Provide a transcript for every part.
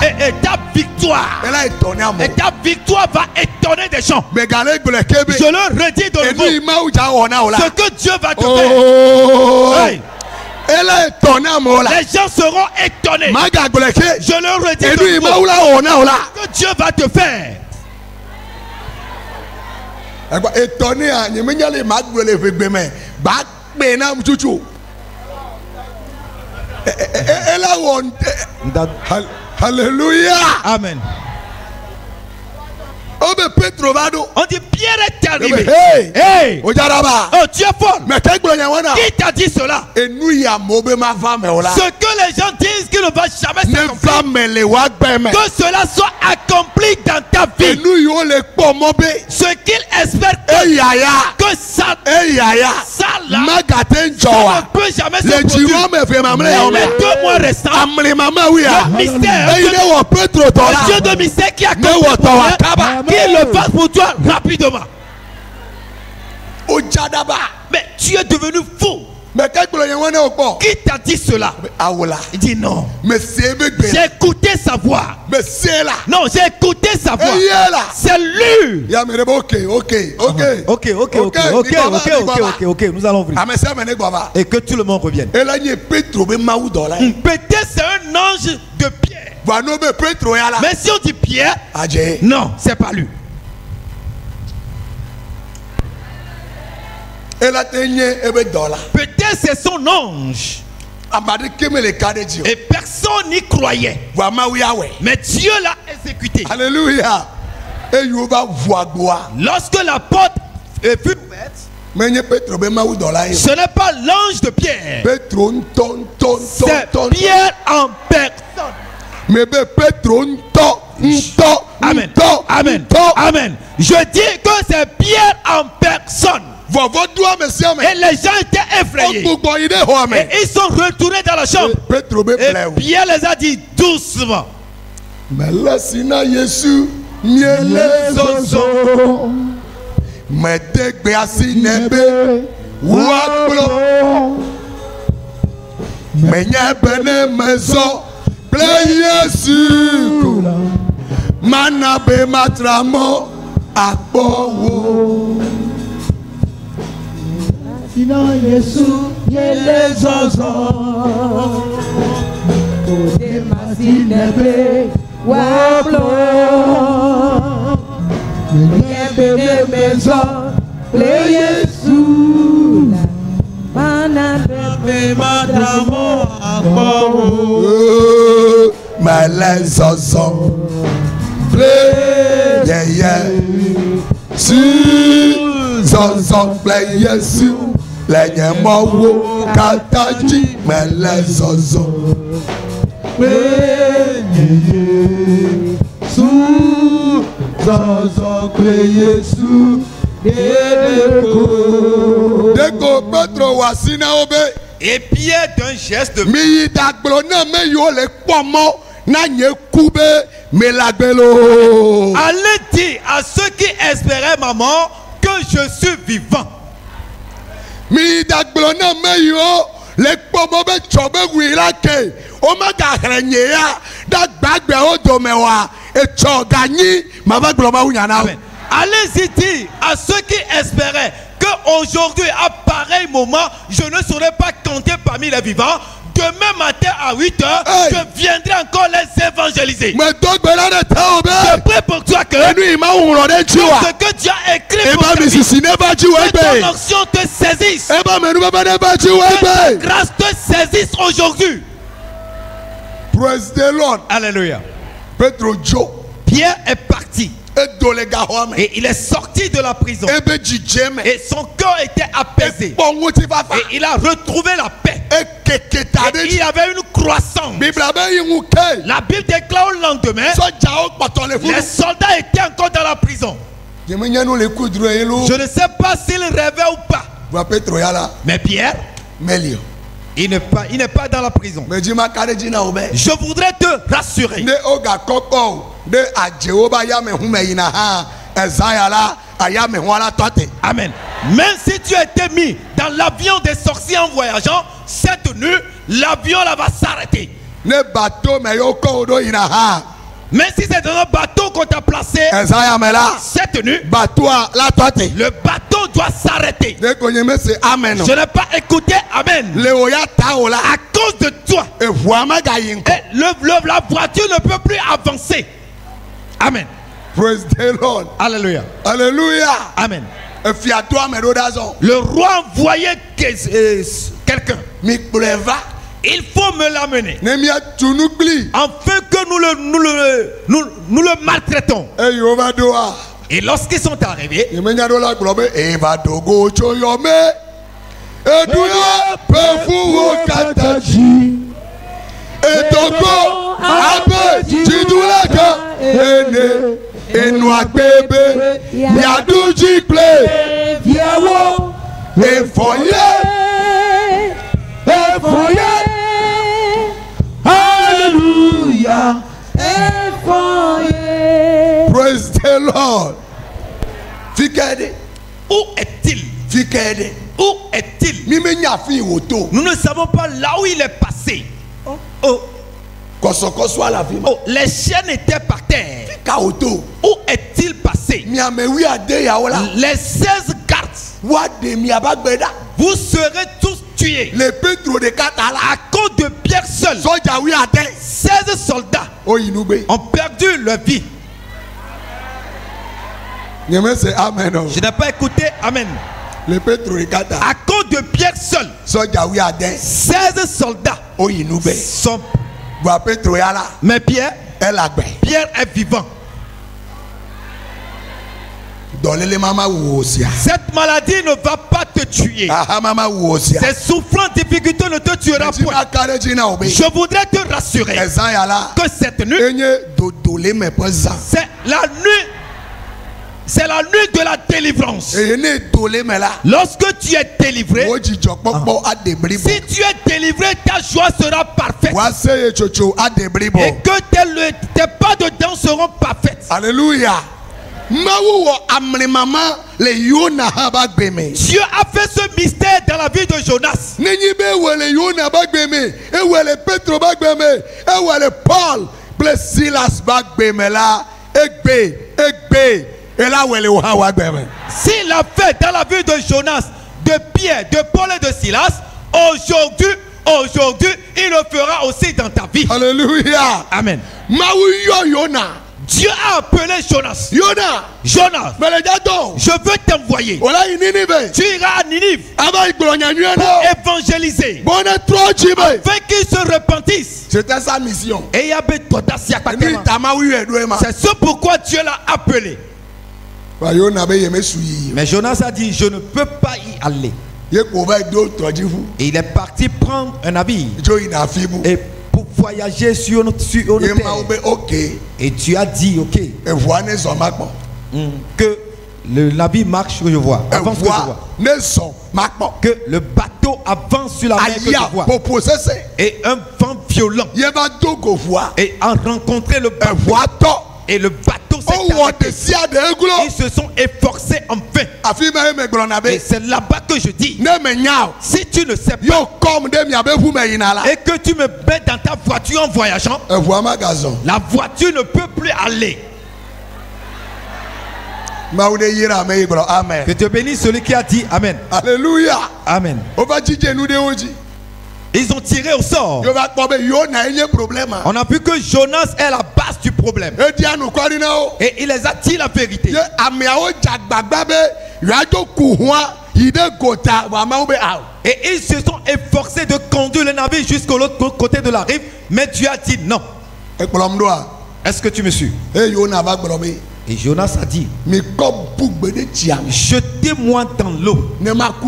Et ta victoire. Et ta victoire va étonner des gens. Je le redis de nouveau. Ce que Dieu va te faire. Hey. Les gens seront étonnés. Je le redis de nouveau. Ce que Dieu va te faire. Alléluia. Amen. On dit Pierre est arrivé. Hey. Oh, tu es folle. Qui t'a dit cela? Ce que les gens disent qu'il ne va jamais s'accomplir. Que cela soit accompli dans ta vie. Ce qu'il espère que ça ne peut jamais se produire. Les 2 mois restants, le mystère, le Dieu de mystère qui a accompli qu'il le fasse pour toi rapidement. Mais tu es devenu fou. Qui t'a dit cela? Il dit non. J'ai écouté sa voix. Non, j'ai écouté sa voix. C'est lui. Ok, nous allons ouvrir. Et que tout le monde revienne. Peut-être c'est un ange de Pierre. Mais si on dit Pierre, non, c'est pas lui. Peut-être c'est son ange. Et personne n'y croyait. Mais Dieu l'a exécuté. Alléluia. Lorsque la porte fut ouverte, ce n'est pas l'ange de Pierre. C'est Pierre en personne. Amen. Amen. Amen. Je dis que c'est Pierre en personne. Et les gens étaient effrayés. Et ils sont retournés dans la chambre. Et Pierre les a dit doucement. Sinon Yesu yele zozo Ode masinebe wablo Yebene mezo le Yesu Mana bebe madramo akbo Mele zozo Ple yeye Zozo ple Yesu Lenye mawo kataji mele zozo Lenye su zozo kwe Yesu Deko Petro wasina obe. Et Pierre d'un geste de mi dagblo na me yo le pomo na nye kube me lagbelo. Allez dire à ceux qui espéraient ma mort que je suis vivant. Mi dagblo na me yo le pomo be chobe wila ke o ma ga hrenye ya da gbagbe o do mewa e choganyi ma ba glo ma unya na. Allez-y dire à ceux qui espéraient qu'aujourd'hui, à pareil moment, je ne serai pas compté parmi les vivants. Demain matin à 8 h, je viendrai encore les évangéliser. Je prie pour toi que ce que tu as écrit pour ta vie, que ton onction te saisisse. Que ta grâce te saisisse aujourd'hui. Praise the Lord. Alléluia. Pedro Joe. Pierre est parti. Et il est sorti de la prison. Et son cœur était apaisé. Et il a retrouvé la paix. Et il y avait une croissance. La Bible déclare au lendemain, les soldats étaient encore dans la prison. Je ne sais pas s'il rêvait ou pas. Mais Pierre, il n'est pas dans la prison. Je voudrais te rassurer. Amen. Même si tu étais mis dans l'avion des sorciers en voyageant, cette nuit, l'avion là va s'arrêter. Ne bateau mais yoko odo inaha. Mais si c'est dans un bateau qu'on t'a placé cette nuit, le bateau doit s'arrêter. Je n'ai pas écouté Amen. À cause de toi, la voiture ne peut plus avancer. Amen. Praise the Lord. Alléluia. Alléluia. Amen. Le roi envoyait quelqu'un. Il faut me l'amener afin que nous le maltraitons. Et lorsqu'ils sont arrivés, Hallelujah. Praise the Lord. Où est-il? Où est-il? Nous ne savons pas là où il est passé. Les chiens étaient par terre. Où est-il passé? Les 16 gardes, vous serez tous tués à cause de Pierre seul. 16 soldats ont perdu leur vie. Je n'ai pas écouté Amen. À cause de Pierre seul, 16 soldats sont. Mais Pierre est vivant. Cette maladie ne va pas te tuer. Ces souffrances, difficultés ne te tueront point. Je voudrais te rassurer que cette nuit, c'est la nuit de la délivrance. Lorsque tu es délivré, si tu es délivré, ta joie sera parfaite. Et que tes pas de dents seront parfaites. Alléluia. Dieu a fait ce mystère dans la vie de Jonas. S'il l'a fait dans la vie de Jonas, de Pierre, de Paul et de Silas, aujourd'hui, il le fera aussi dans ta vie. Alléluia. Amen. Dieu a appelé Jonas. Jonas, je veux t'envoyer. Tu iras à Ninive pour évangéliser, afin qu'ils se repentissent. C'était sa mission. C'est ce pourquoi Dieu l'a appelé. Mais Jonas a dit, je ne peux pas y aller. Et il est parti prendre un navire et pour voyager sur notre terre. Et tu as dit, ok, que le navire marche que je vois, avance que je vois, que le bateau avance sur la mer que je vois, et un vent violent, et a rencontré le bateau, et le bateau s'est arrêté. Ils se sont efforcés en vain. Et c'est là-bas que je dis, si tu ne sais pas et que tu me mets dans ta voiture en voyageant, la voiture ne peut plus aller. Que Dieu bénisse celui qui a dit Amen. Alléluia. Amen. Ils ont tiré au sort. On a vu que Jonas est la base du problème. Et il les a dit la vérité. Et ils se sont efforcés de conduire le navire jusqu'à l'autre côté de la rive. Mais Dieu a dit non. Est-ce que tu me suis? Et Jonas a dit, jetez-moi dans l'eau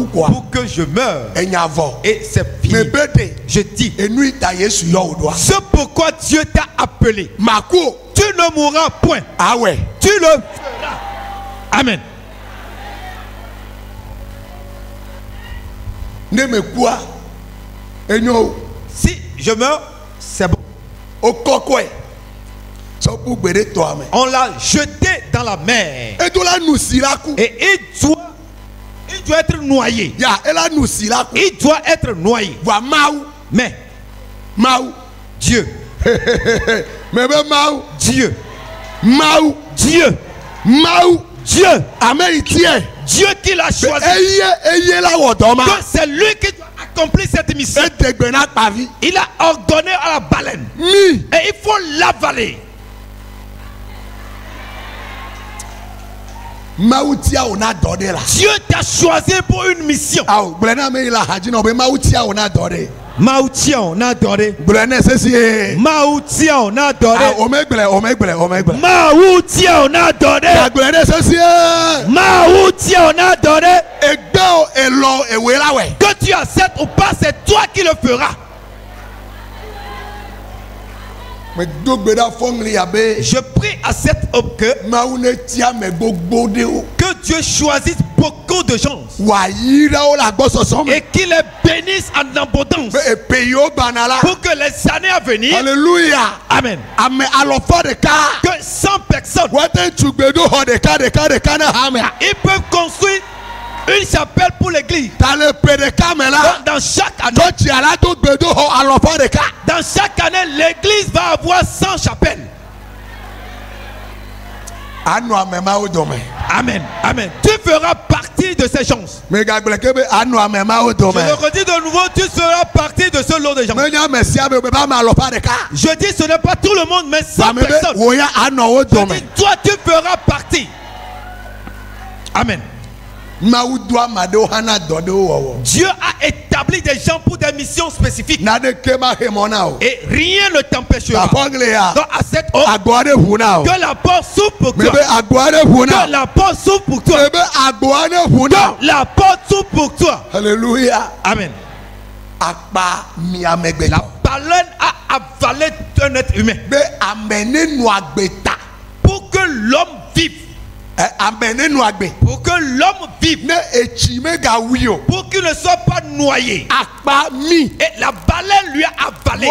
pour que je meure. Et c'est fini. Je dis, c'est pourquoi Dieu t'a appelé. Tu ne mourras point. Tu le feras. Amen. Si je meurs, c'est bon. On l'a jeté dans la mer. Et il doit être noyé. Il doit être noyé. Mais Dieu. Mais Maou. Dieu. Maou. Dieu. Maou. Dieu. Amen. Dieu qui l'a choisi. Que c'est lui qui doit accomplir cette mission. Il a ordonné à la baleine. Et il faut l'avaler. Dieu t'a choisi pour une mission. Maoutia, on a adoré. Maoutia, on a adoré. Maoutia, on a adoré. Maoutia, on a adoré. Que tu acceptes ou pas, c'est toi qui le feras. Je prie à cette aube que Dieu choisisse beaucoup de gens et qu'il les bénisse en abondance pour que les années à venir, alléluia, amen, que 100 personnes ils peuvent construire une chapelle pour l'église. Dans chaque année, l'église va avoir 100 chapelles. Amen. Amen. Tu feras partie de ces gens. Je le redis de nouveau, tu seras partie de ce lot de gens. Je dis, ce n'est pas tout le monde, mais 100 personnes. Je dis, toi, tu feras partie. Amen. Dieu a établi des gens pour des missions spécifiques. Et rien ne t'empêchera. Donc à cette heure, que la porte s'ouvre pour toi. Que la porte s'ouvre pour toi. Que la porte s'ouvre pour toi. Alléluia. Amen. La baleine a avalé un être humain. Pour que l'homme vive. Pour que l'homme vive, pour qu'il ne soit pas noyé, et la baleine lui a avalé,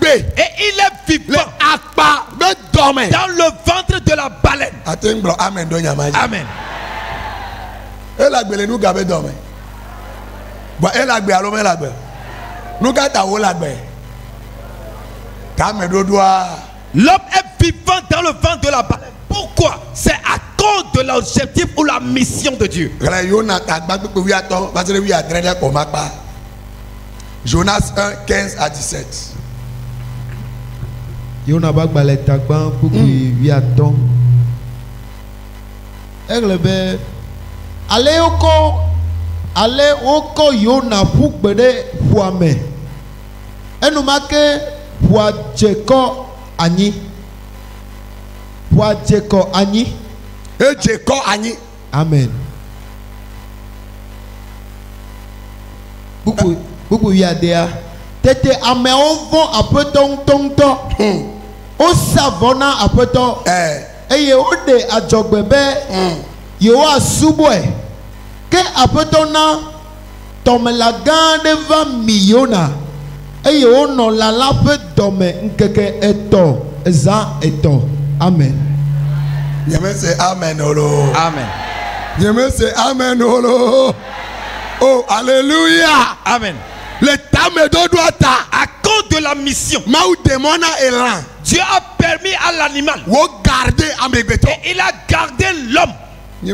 et il est vivant dans le ventre de la baleine. Amen. L'homme est vivant dans le ventre de la baleine. Pourquoi? C'est à cause de l'objectif ou la mission de Dieu. Jonas 1, 15 à 17. Allez oko Yona Pukbede Puame. Enumake Puajeko Ani. Puajeko Ani. Ejeko Ani. Amen. Beaucoup yadea. Tete ameon vont après ton. O savona après ton. Eye ode adjogbebe. Yo asubwe. Que après ton na tomela gande va milliona. Eye o no la lape dome nkeke eto. Eza eto. Amen. Je me say amen olo. Amen. Je me say amen olo. Oh, alléluia. Amen. L'état me doit à cause de la mission. Dieu a permis à l'animal. Et il a gardé l'homme. Je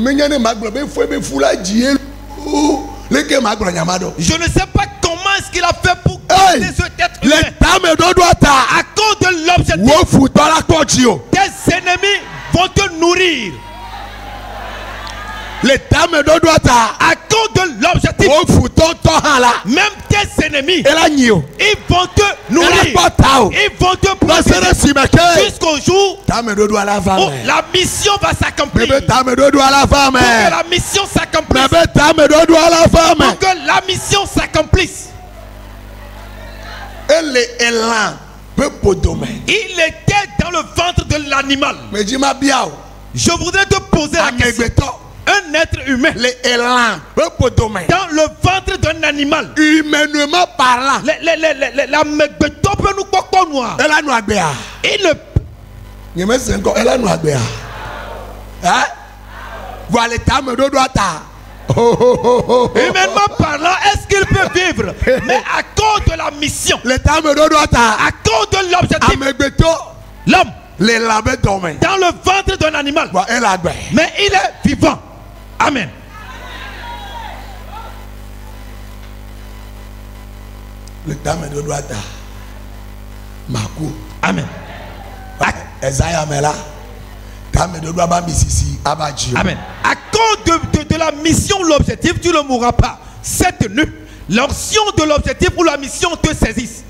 ne sais pas comment est-ce qu'il a fait pour garder cet être humain. À cause de l'objectif, tes ennemis vont te nourrir. L'état me doit à cause de l'objectif, même tes ennemis, ils vont te nourrir, ils vont te protéger jusqu'au jour où la mission va s'accomplir. Pour que la mission s'accomplisse. Pour que la mission s'accomplisse. Il était dans le ventre de l'animal. Je voudrais te poser la question. Un être humain dans le ventre d'un animal, humainement parlant, la megbeto peut nous coco noir. Il ne humainement parlant, est-ce qu'il peut vivre. Mais à cause de la mission, à cause de l'objectif, l'homme, dans le ventre d'un animal, mais il est vivant. Amen. Amen. Amen. À cause de la mission, l'objectif, tu ne mourras pas. Cette nuit, l'option de l'objectif ou la mission te saisisse.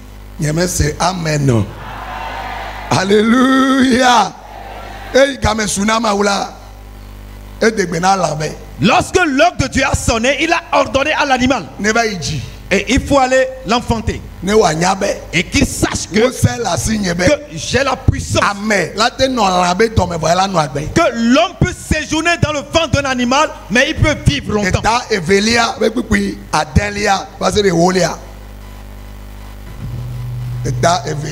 Amen. Alléluia. Lorsque l'heure de Dieu a sonné, il a ordonné à l'animal. Et il faut aller l'enfanter. Et qu'il sache que j'ai la puissance. Que l'homme peut séjourner dans le ventre d'un animal, mais il peut vivre longtemps.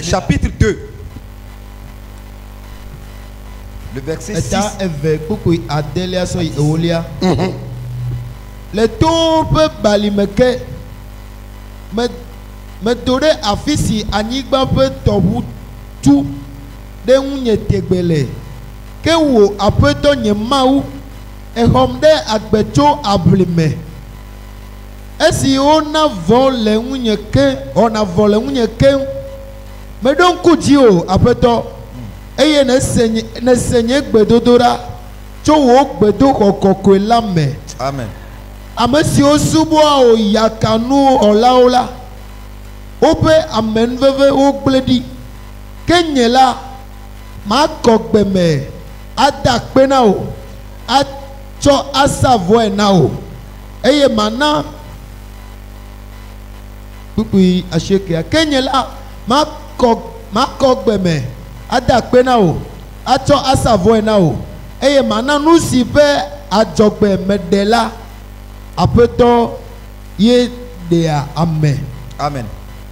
Chapitre 2. Le verset 6. Le tombe balimeke me donner afisi anigba pe tobu tu de unye tegbele ke wo apeto nye mau e homde agbecho ablime esi ona vole unye ke ona vole unye ke me don kuji o apeto eye ne senye gbedodora cho wo gbedo kokoko lame. Amen. Amesi osubo o yakanu olaola ope amen veve o bledi kenyela ma kogbeme adakpe na o acho asavo na o eye mana pupu asheke kenyela ma kogbeme adakpe na o acho asavo na o eye mana nusi be ajogbe medela apeto ye dea. Amen. Amen.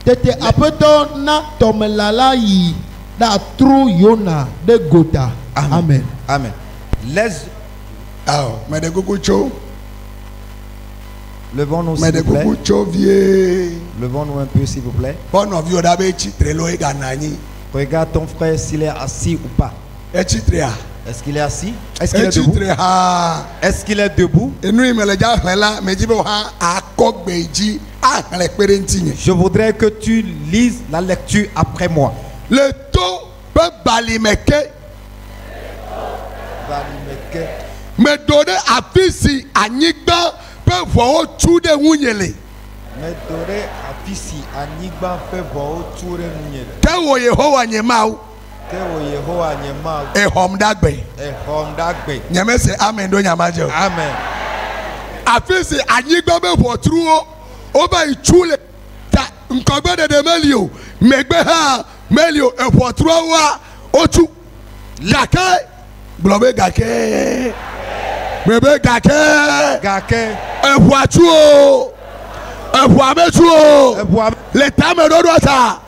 Tete apeto na tomelala yi da tru yona de gota. Amen. Amen. Les. Levons-nous s'il vous plaît. Levons-nous un peu s'il vous plaît. Regarde ton frère s'il est assis ou pas. Est-ce qu'il est assis? Est-ce qu'il est debout? Est-ce qu'il est debout? Je voudrais que tu lises la lecture après moi. Le taux peut balimeke. Me donner à fils anigba peut voir tout de wunyele. Me donner à fils anigba peut voir tout de wunyele. Te wo Yehowa nyemau. Ehom dagbe. Nyame se amen do nyamajo. Amen. Afisi anyigba be votruo oba ichule ta nkogbe de melio megbe ha melio e votruo wa otu gake blobe gake bebe gake e voituo e voametuo le tame do sa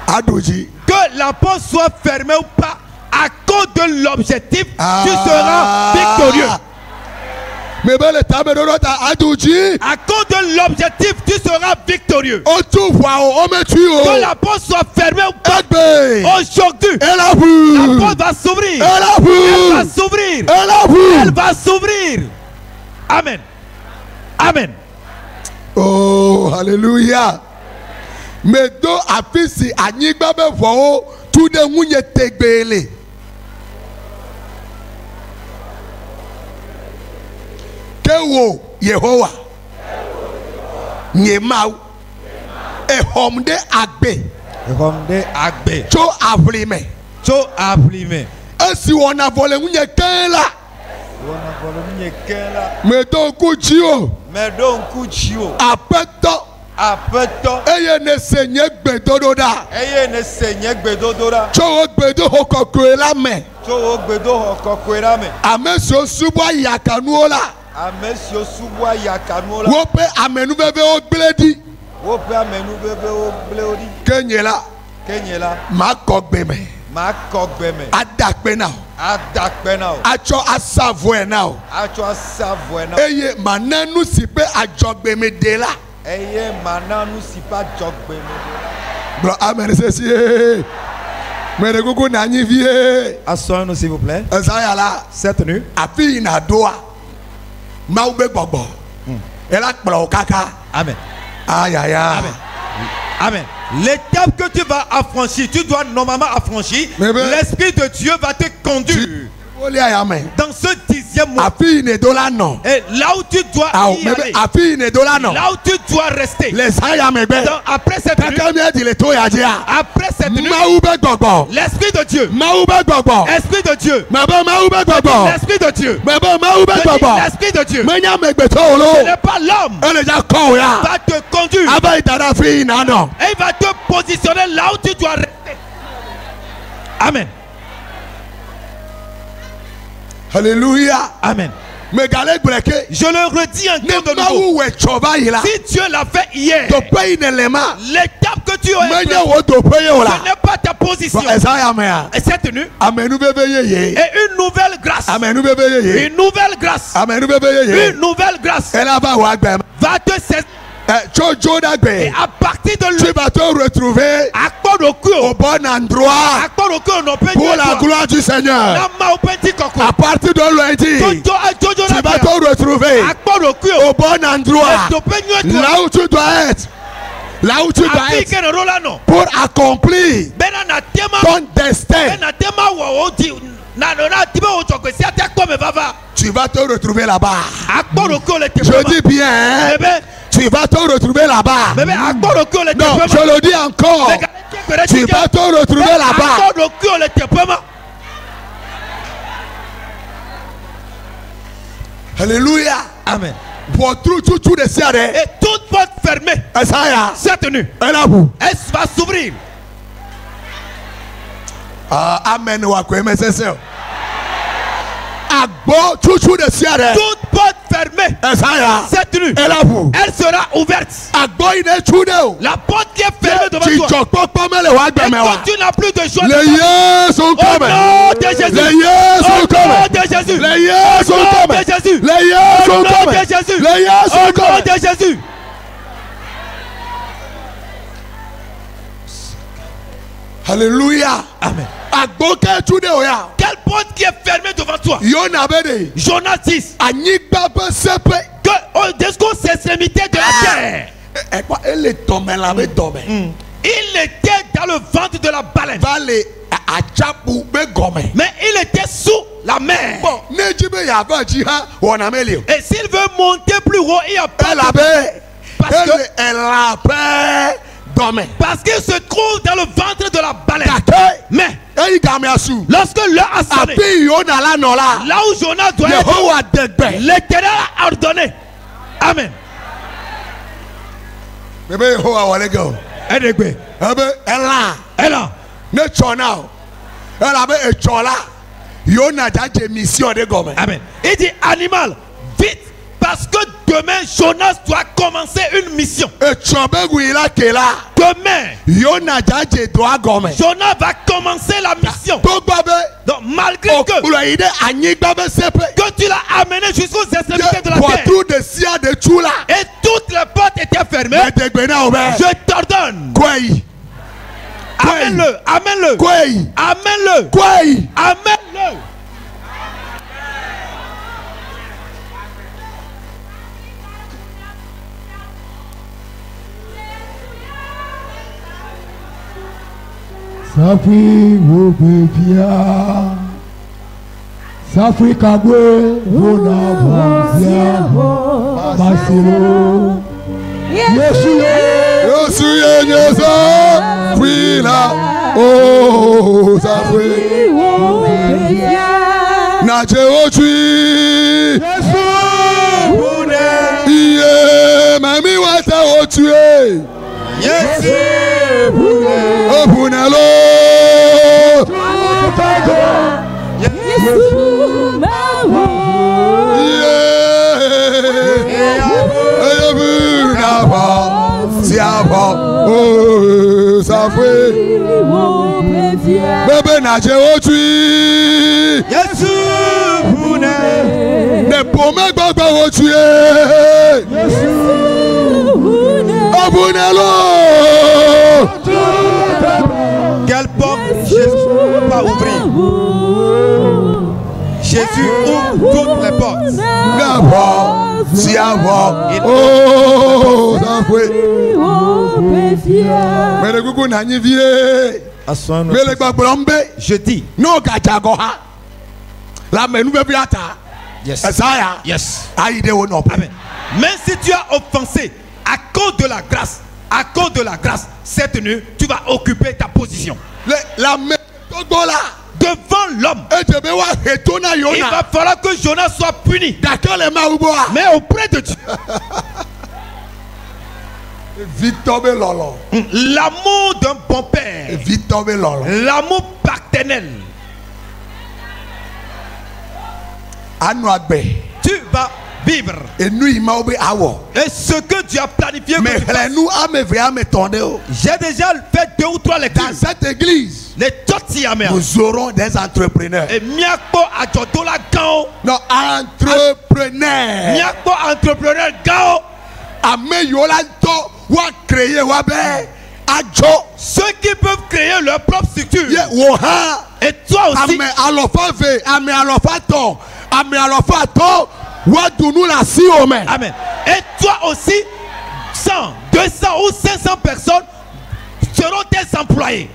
adoji. Que la porte soit fermée ou pas, à cause de l'objectif, tu seras victorieux. À cause de l'objectif, tu seras victorieux. Que la porte soit fermée ou pas, aujourd'hui, la porte va s'ouvrir. Elle va s'ouvrir. Elle va s'ouvrir. Amen. Amen. Oh, alléluia. Mais do afisi anyigba be vo tu de munye tegbele kewo Yehowa nyemau ehomde agbe cho avrime esi wona vole munye kenla me don kuchio apeto eye ne senye gbedododa. Chowo gbedo hokokoela me. Amesio subwa yakanuola. Wope amenuveve obledi. Kenyela. Makogbeme. Adakpe now. Acho asavoe now. Eye manenu sipe ajogbeme dela. Amen. Asseyons-nous s'il vous plaît. Cette nuit. Amen. Aïe aïe aïe. Amen. Amen. L'étape que tu vas affranchir, tu dois normalement affranchir. L'Esprit de Dieu va te conduire dans ce 10e mois. Et là où tu dois y aller, là où tu dois rester, après cette nuit, l'Esprit de Dieu, Esprit de Dieu, l'Esprit de Dieu, l'Esprit de Dieu, ce n'est pas l'homme qui va te conduire, et il va te positionner là où tu dois rester. Amen. Alléluia. Amen. Je le redis encore de nouveau. Si Dieu l'a fait hier, l'étape que tu as prise, ce n'est pas ta position. Et cette nuit, et une nouvelle grâce, une nouvelle grâce, une nouvelle grâce va te saisir. Et à partir de lui, tu vas te retrouver au bon endroit pour la gloire du Seigneur. À partir de lundi, tu vas te retrouver au bon endroit, là où tu dois être. Là où tu dois être pour accomplir ton destin. Tu vas te retrouver là-bas. Je dis bien, tu vas te retrouver là-bas. Non, je le dis encore. Tu vas te retrouver là-bas. Alléluia. Amen. Et toute porte fermée cette nuit, elle va s'ouvrir. Amen. Toute porte fermée cette nuit, elle sera ouverte. La porte qui est fermée devant toi, et quand tu n'as plus de choix, les yeux sont comme les yeux sont comme les yeux sont comme les yeux sont comme les yeux sont comme Jésus. Alléluia. Amen. Quelle porte qui est fermée devant toi? Jonas 6. Que jusqu'aux extrémités de la terre. Il était dans le ventre de la baleine. Mais il était sous la mer. Et s'il veut monter plus haut, il a pas parce qu'il se trouve dans le ventre de la baleine. Mais lorsque l'heure a sonné, là où Jonas doit être, l'Éternel a ordonné. Amen. Amen. Il dit animal, vite. Parce que demain, Jonas doit commencer une mission. Demain, Jonas va commencer la mission. Donc, malgré que tu l'as amené jusqu'aux extrémités de la terre, et toutes les portes étaient fermées, je t'ordonne. Amène-le, amène-le, amène-le, amène-le. Safi wopepia Safi kagwe wona vonzia Basiro Yesu Yenyesa Frila Oh Safi wopepia Nache otui Yesu Wune Iye Mami wata otui Yesu Opunelo Yesu mawo Oh Safwe Bebe nache otui Yesu Pune Ne pome gbagba otui Yesu Quelle porte Jésus va ouvrir? Jésus ouvre toutes les portes. Je dis. Yes. Yes. Amen. Même si tu as offensé à cause de la grâce, cette nuit, tu vas occuper ta position. Devant l'homme, il va falloir que Jonas soit puni. Mais auprès de Dieu, l'amour d'un bon père, l'amour paternel, tu vas vivre. Et ce que Dieu a planifié, j'ai déjà fait 2 ou 3 lectures. Dans cette église, nous aurons des entrepreneurs. Et non, entrepreneurs. Ceux qui peuvent créer leur propre structure. Et toi aussi. Amen. Et toi aussi, 100, 200 ou 500 personnes seront tes employés.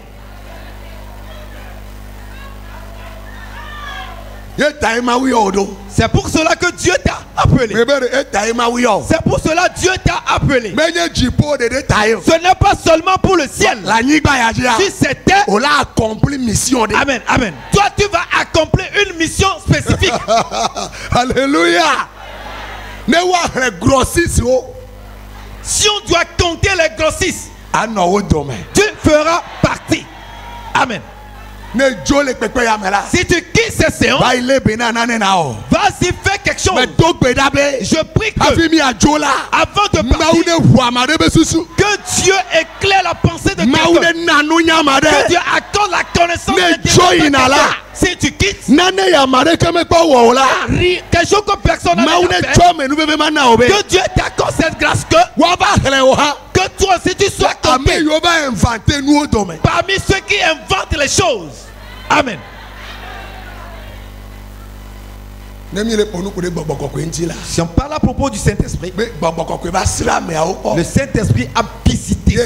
C'est pour cela que Dieu t'a appelé. C'est pour cela que Dieu t'a appelé. Ce n'est pas seulement pour le ciel. Si c'était, on a accompli mission. Amen. Amen. Toi, tu vas accomplir une mission spécifique. Alléluia. Si on doit compter les grossistes, tu feras partie. Amen. Si tu quittes ces séances, vas-y, fais quelque chose. Je prie que avant de partir, que Dieu éclaire la pensée de quelqu'un, que Dieu accorde la connaissance de quelqu'un. Si tu quittes, quelque chose que personne n'a fait, que Dieu t'accorde cette grâce, que toi aussi tu sois compté parmi ceux qui inventent les choses. Amen. Si on parle à propos du Saint-Esprit, le Saint-Esprit a visité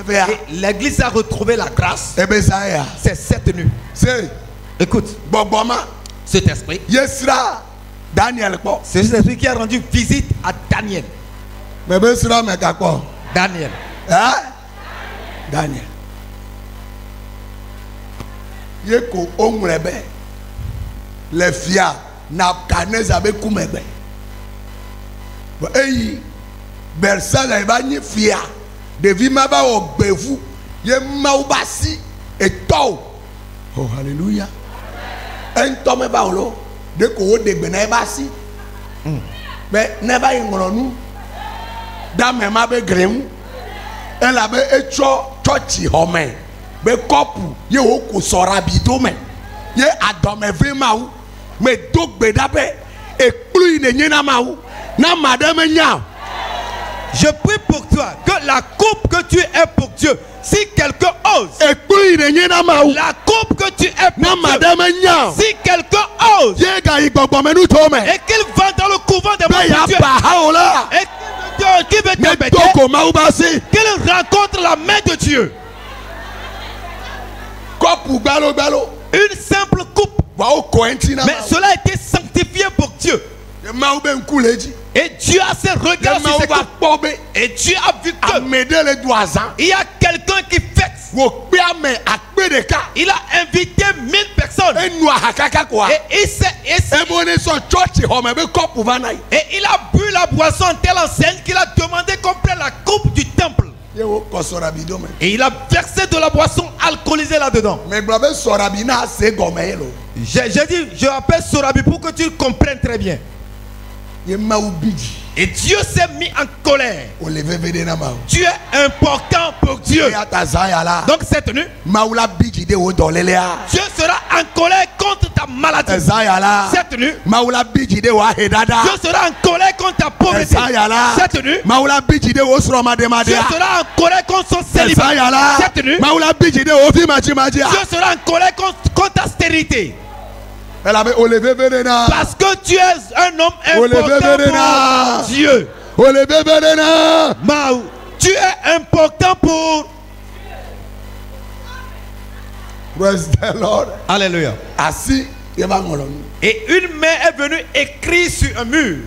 et l'église a retrouvé la grâce. C'est cette nuit. Écoute, cet esprit, c'est cet esprit qui a rendu visite à Daniel. Daniel. Daniel. Yeko ongrebe le fia Nabucodonosor be kumebe. Eyi Belshazzar ba nyi fia devi ma ba ogbevu ye ma ubasi eto. Oh hallelujah. Ento me ba olo de ko wo degbe na e ba si. Be ne ba yinronu da me ma be grem e la be echo church home. Be kopu ye oko sora bidome ye adome vrema me dogbe dabe e plu ne nyena maou na madame nya. Je prie pour toi que la coupe que tu es pour Dieu, si quelqu'un ose, la coupe que tu es pour Dieu, si quelqu'un ose, et qu'il va dans le couvent des morts et qu'il veut t'embêter, qu'il rencontre la main de Dieu. Une simple coupe, mais cela a été sanctifié pour Dieu. Et Dieu a ses regards sur ses coupes. Et Dieu a vu que il y a quelqu'un qui fête. Il a invité 1000 personnes. Et il a bu la boisson en telle enseigne qu'il a demandé qu'on prenne la coupe du temple. Et il a versé de la boisson alcoolisée là-dedans. J'ai dit, je appelle Sorabi pour que tu comprennes très bien. Et Dieu s'est mis en colère. Tu es important pour Dieu. Donc cette nuit, Dieu sera en colère contre ta maladie. Cette nuit, Dieu sera en colère contre ta pauvreté. Cette nuit, Dieu sera en colère contre son célibat. Cette nuit, Dieu sera en colère contre ta stérilité. Parce que tu es un homme important pour Dieu. Tu es important pour. Praise the Lord. Alléluia. Et une main est venue écrire sur un mur.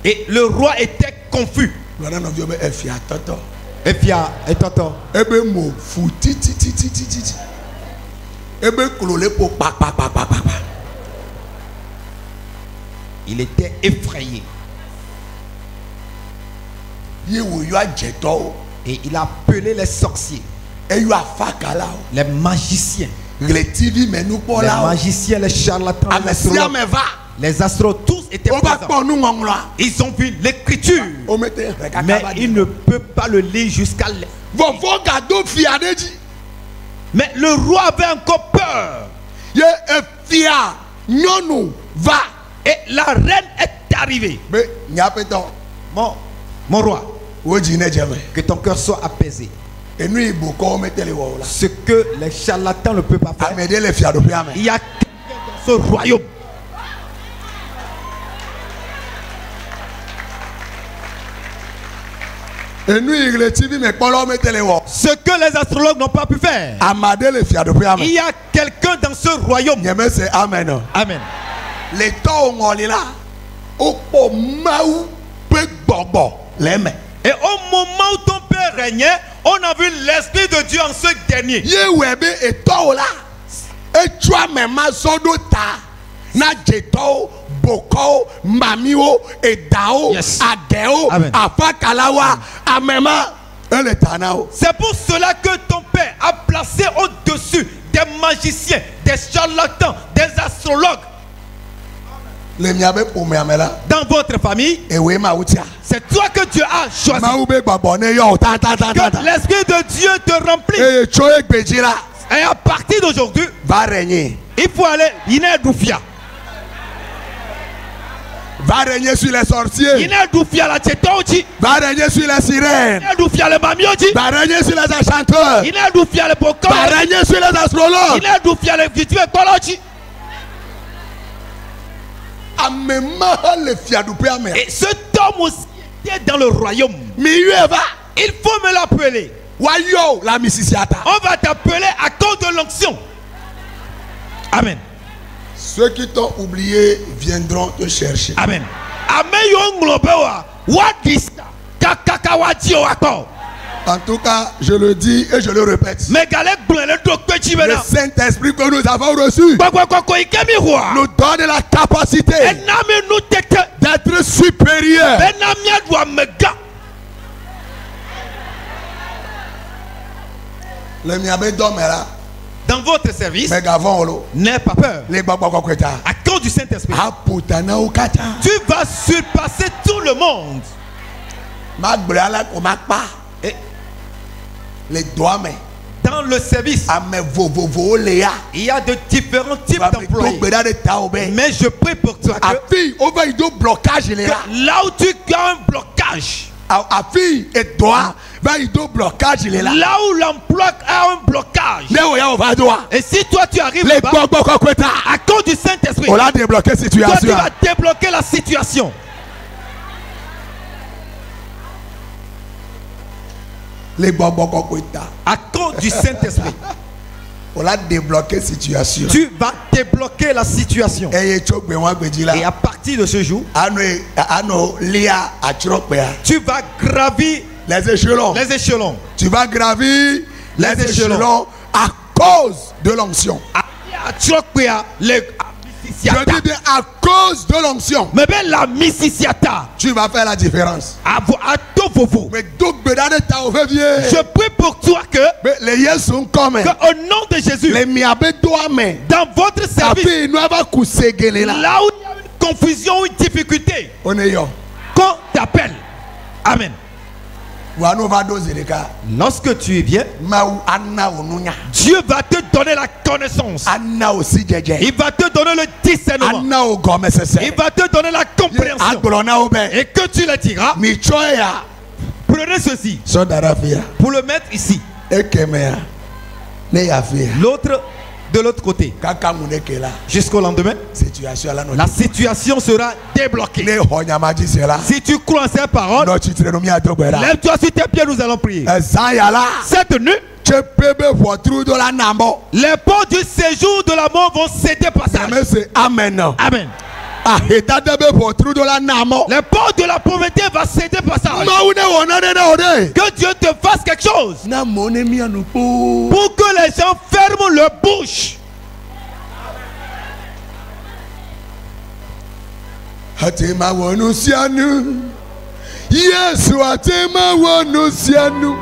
Et le roi était confus. Il était effrayé. Et il a appelé les sorciers, les magiciens, les charlatans, les astrologues, tous étaient présents. Ils ont vu l'écriture, mais ils ne peuvent pas le lire jusqu'à l'air. Mais le roi avait encore peur. Et la reine est arrivée. Mon roi, que ton cœur soit apaisé. Ce que les charlatans ne peuvent pas faire, il y a quelqu'un dans ce royaume. Ce que les astrologues n'ont pas pu faire, il y a quelqu'un dans ce royaume. Amen. Amen. Et au moment où ton père régnait, on a vu l'Esprit de Dieu en ce dernier. Boko, Mamio, Edao, Adeo, Afakalawa, Amema, c'est pour cela que ton père a placé au-dessus des magiciens, des charlatans, des astrologues. Dans votre famille, c'est toi que Dieu a choisi. Que l'Esprit de Dieu te remplit. Et à partir d'aujourd'hui, il faut aller Inédoufia. Va régner sur les sorciers. Va régner sur les sirènes. Va régner sur les enchanteurs. Va régner sur les astrologues. Et cet homme aussi était dans le royaume. Il faut me l'appeler. On va t'appeler à cause de l'onction. Amen. Ceux qui t'ont oublié viendront te chercher. Amen. En tout cas, je le dis et je le répète. Le Saint-Esprit que nous avons reçu nous donne la capacité d'être supérieur. Dans votre service, n'aie pas peur. À cause du Saint-Esprit, tu vas surpasser tout le monde. Et dans le service, il y a de différents types d'employés. Mais je prie pour toi que là où tu as un blocage, là où l'emploi a un blocage, et si toi tu arrives là-bas, à cause du Saint-Esprit, toi tu vas débloquer la situation. À cause du Saint-Esprit, tu vas débloquer la situation. Et à partir de ce jour, tu vas gravir les échelons. Tu vas gravir les échelons à cause de l'onction. Je dis bien à cause de l'onction. Mais bien la misisiata, tu vas faire la différence. Mais je prie pour toi que au nom de Jésus, dans votre service, là où il y a une confusion ou une difficulté, qu'on t'appelle. Amen. Lorsque tu viens, Dieu va te donner la connaissance. Il va te donner le discernement. Il va te donner la compréhension. Et que tu le diras. Prenez ceci pour le mettre ici. L'autre de l'autre côté. Jusqu'au lendemain, la situation sera débloquée. Si tu crois en ces paroles, lève-toi sur tes pieds, nous allons prier. Cette nuit, les portes du séjour de la mort vont céder passage. Amen. Amen. Les portes de la pauvreté vont céder passage. Que Dieu te fasse quelque chose pour que les gens ferment leur bouche. Atema wonusianu, Yesu atema wonusianu,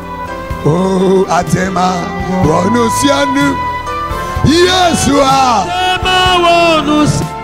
oh atema wonusianu, Yesu atema wonusianu.